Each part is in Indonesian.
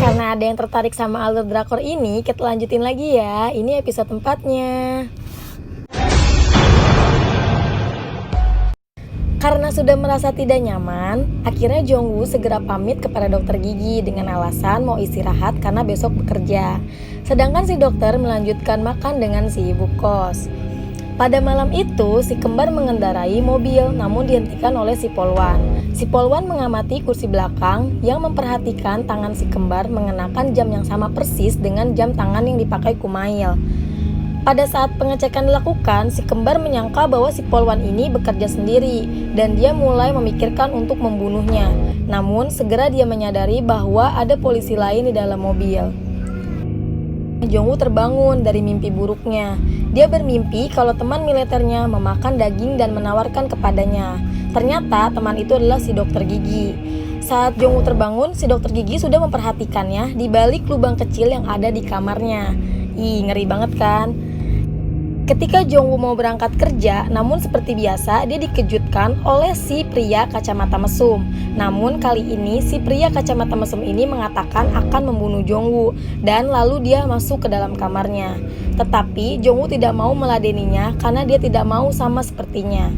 Karena ada yang tertarik sama alur drakor ini, kita lanjutin lagi ya. Ini episode 4-nya. Karena sudah merasa tidak nyaman, akhirnya Jongwoo segera pamit kepada dokter gigi dengan alasan mau istirahat karena besok bekerja. Sedangkan si dokter melanjutkan makan dengan si ibu kos. Pada malam itu, si kembar mengendarai mobil namun dihentikan oleh si Polwan. Si Polwan mengamati kursi belakang yang memperhatikan tangan si kembar mengenakan jam yang sama persis dengan jam tangan yang dipakai Kumail. Pada saat pengecekan dilakukan, si kembar menyangka bahwa si Polwan ini bekerja sendiri dan dia mulai memikirkan untuk membunuhnya. Namun, segera dia menyadari bahwa ada polisi lain di dalam mobil. Jongwoo terbangun dari mimpi buruknya. Dia bermimpi kalau teman militernya memakan daging dan menawarkan kepadanya. Ternyata teman itu adalah si dokter gigi. Saat Jongwoo terbangun, si dokter gigi sudah memperhatikannya di balik lubang kecil yang ada di kamarnya. Ih, ngeri banget kan? Ketika Jongwoo mau berangkat kerja, namun seperti biasa dia dikejutkan oleh si pria kacamata mesum. Namun kali ini si pria kacamata mesum ini mengatakan akan membunuh Jongwoo dan lalu dia masuk ke dalam kamarnya. Tetapi Jongwoo tidak mau meladeninya karena dia tidak mau sama sepertinya.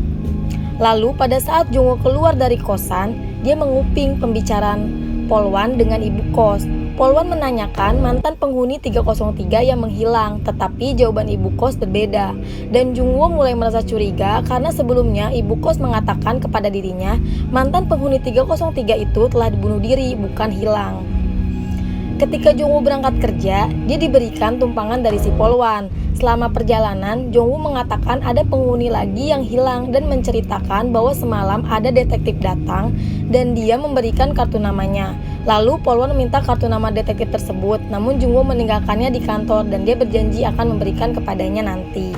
Lalu pada saat Jongwoo keluar dari kosan, dia menguping pembicaraan Polwan dengan ibu kos. Polwan menanyakan mantan penghuni 303 yang menghilang, tetapi jawaban ibu kos berbeda. Dan Jongwoo mulai merasa curiga karena sebelumnya ibu kos mengatakan kepada dirinya mantan penghuni 303 itu telah dibunuh diri, bukan hilang. Ketika Jongwoo berangkat kerja, dia diberikan tumpangan dari si Polwan. Selama perjalanan, Jongwoo mengatakan ada penghuni lagi yang hilang dan menceritakan bahwa semalam ada detektif datang dan dia memberikan kartu namanya. Lalu Polwan meminta kartu nama detektif tersebut, namun Jongwoo meninggalkannya di kantor dan dia berjanji akan memberikan kepadanya nanti.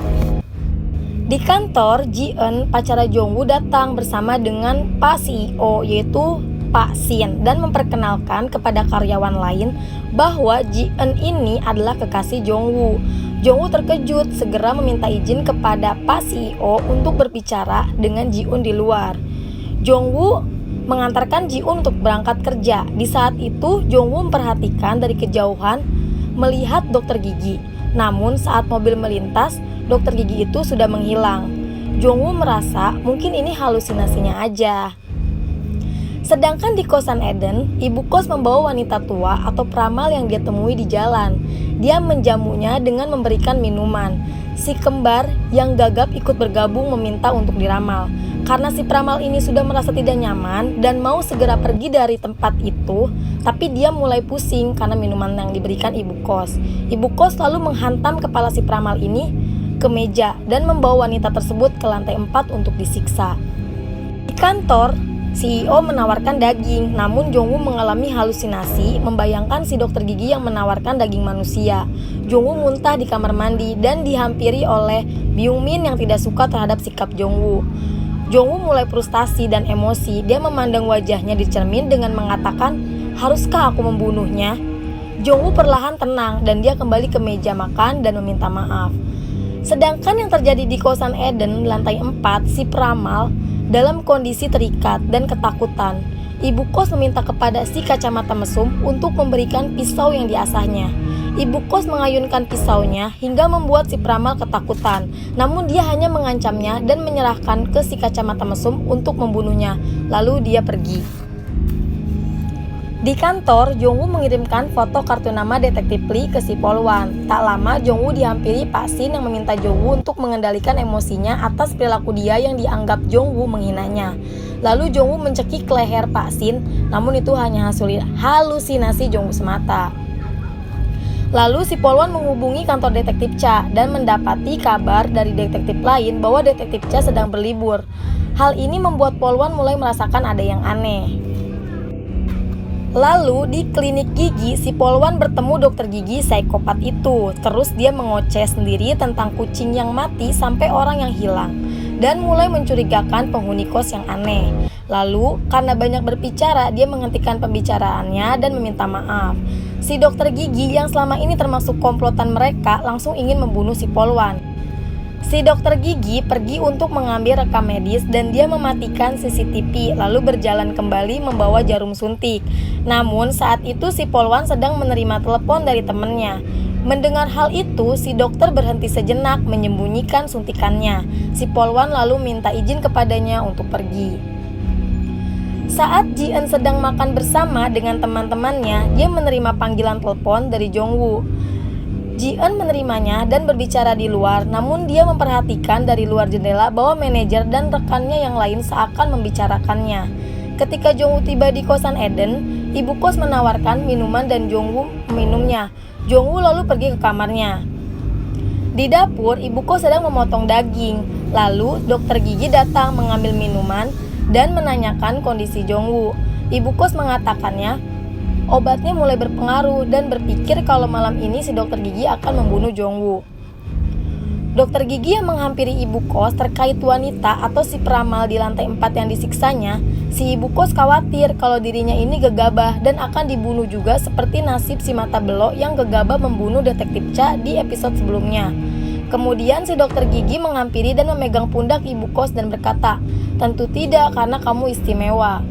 Di kantor, Ji-eun, pacara Jongwoo, datang bersama dengan Pak CEO yaitu Pak Shin dan memperkenalkan kepada karyawan lain bahwa Ji-eun ini adalah kekasih Jongwoo. Jongwoo terkejut, segera meminta izin kepada Pak CEO untuk berbicara dengan Ji-eun di luar. Jongwoo mengantarkan Ji-eun untuk berangkat kerja. Di saat itu, Jongwoo memperhatikan dari kejauhan melihat dokter gigi. Namun saat mobil melintas, dokter gigi itu sudah menghilang. Jongwoo merasa mungkin ini halusinasinya aja. Sedangkan di kosan Eden, ibu kos membawa wanita tua atau peramal yang dia temui di jalan. Dia menjamunya dengan memberikan minuman. Si kembar yang gagap ikut bergabung meminta untuk diramal. Karena si peramal ini sudah merasa tidak nyaman dan mau segera pergi dari tempat itu, tapi dia mulai pusing karena minuman yang diberikan ibu kos. Ibu kos lalu menghantam kepala si peramal ini ke meja dan membawa wanita tersebut ke lantai 4 untuk disiksa. Di kantor, CEO menawarkan daging, namun Jongwoo mengalami halusinasi membayangkan si dokter gigi yang menawarkan daging manusia. Jongwoo muntah di kamar mandi dan dihampiri oleh Byung-min yang tidak suka terhadap sikap Jongwoo. Jongwoo mulai frustasi dan emosi. Dia memandang wajahnya di cermin dengan mengatakan, "Haruskah aku membunuhnya?" Jongwoo perlahan tenang dan dia kembali ke meja makan dan meminta maaf. Sedangkan yang terjadi di kosan Eden lantai 4, si peramal dalam kondisi terikat dan ketakutan. Ibu kos meminta kepada si kacamata mesum untuk memberikan pisau yang diasahnya. Ibu kos mengayunkan pisaunya hingga membuat si peramal ketakutan. Namun dia hanya mengancamnya dan menyerahkan ke si kacamata mesum untuk membunuhnya. Lalu dia pergi. Di kantor, Jongwoo mengirimkan foto kartu nama detektif Lee ke si Polwan. Tak lama, Jongwoo dihampiri Pak Shin yang meminta Jongwoo untuk mengendalikan emosinya atas perilaku dia yang dianggap Jongwoo menghinanya. Lalu Jongwoo mencekik leher Pak Shin, namun itu hanya halusinasi Jongwoo semata. Lalu si Polwan menghubungi kantor detektif Cha dan mendapati kabar dari detektif lain bahwa detektif Cha sedang berlibur. Hal ini membuat Polwan mulai merasakan ada yang aneh. Lalu di klinik gigi, si Polwan bertemu dokter gigi psikopat itu. Terus dia mengoceh sendiri tentang kucing yang mati sampai orang yang hilang dan mulai mencurigakan penghuni kos yang aneh. Lalu karena banyak berbicara, dia menghentikan pembicaraannya dan meminta maaf. Si dokter gigi yang selama ini termasuk komplotan mereka langsung ingin membunuh si Polwan. Si dokter gigi pergi untuk mengambil rekam medis dan dia mematikan CCTV lalu berjalan kembali membawa jarum suntik. Namun saat itu si Polwan sedang menerima telepon dari temannya. Mendengar hal itu, si dokter berhenti sejenak menyembunyikan suntikannya. Si Polwan lalu minta izin kepadanya untuk pergi. Saat Ji-eun sedang makan bersama dengan teman-temannya, dia menerima panggilan telepon dari Jong-woo. Ji-eun menerimanya dan berbicara di luar, namun dia memperhatikan dari luar jendela bahwa manajer dan rekannya yang lain seakan membicarakannya. Ketika Jong-woo tiba di kosan Eden, ibu kos menawarkan minuman dan Jong-woo meminumnya. Jong-woo lalu pergi ke kamarnya. Di dapur, ibu kos sedang memotong daging. Lalu, dokter gigi datang mengambil minuman dan menanyakan kondisi Jong-woo. Ibu kos mengatakannya, obatnya mulai berpengaruh dan berpikir kalau malam ini si dokter gigi akan membunuh Jong-woo. Dokter gigi yang menghampiri ibu kos terkait wanita atau si peramal di lantai 4 yang disiksanya, si ibu kos khawatir kalau dirinya ini gegabah dan akan dibunuh juga seperti nasib si mata belok yang gegabah membunuh detektif Cha di episode sebelumnya. Kemudian si dokter gigi menghampiri dan memegang pundak ibu kos dan berkata, "Tentu tidak karena kamu istimewa."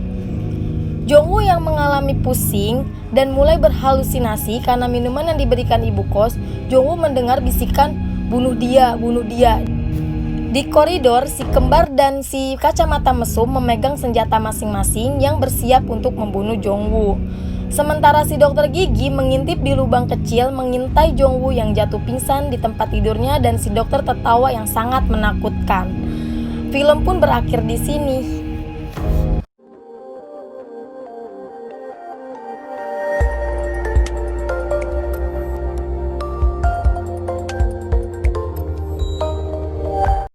Jong-woo yang mengalami pusing dan mulai berhalusinasi karena minuman yang diberikan ibu kos, Jong-woo mendengar bisikan, bunuh dia." Di koridor, si kembar dan si kacamata mesum memegang senjata masing-masing yang bersiap untuk membunuh Jong-woo. Sementara si dokter gigi mengintip di lubang kecil mengintai Jong-woo yang jatuh pingsan di tempat tidurnya dan si dokter tertawa yang sangat menakutkan. Film pun berakhir di sini.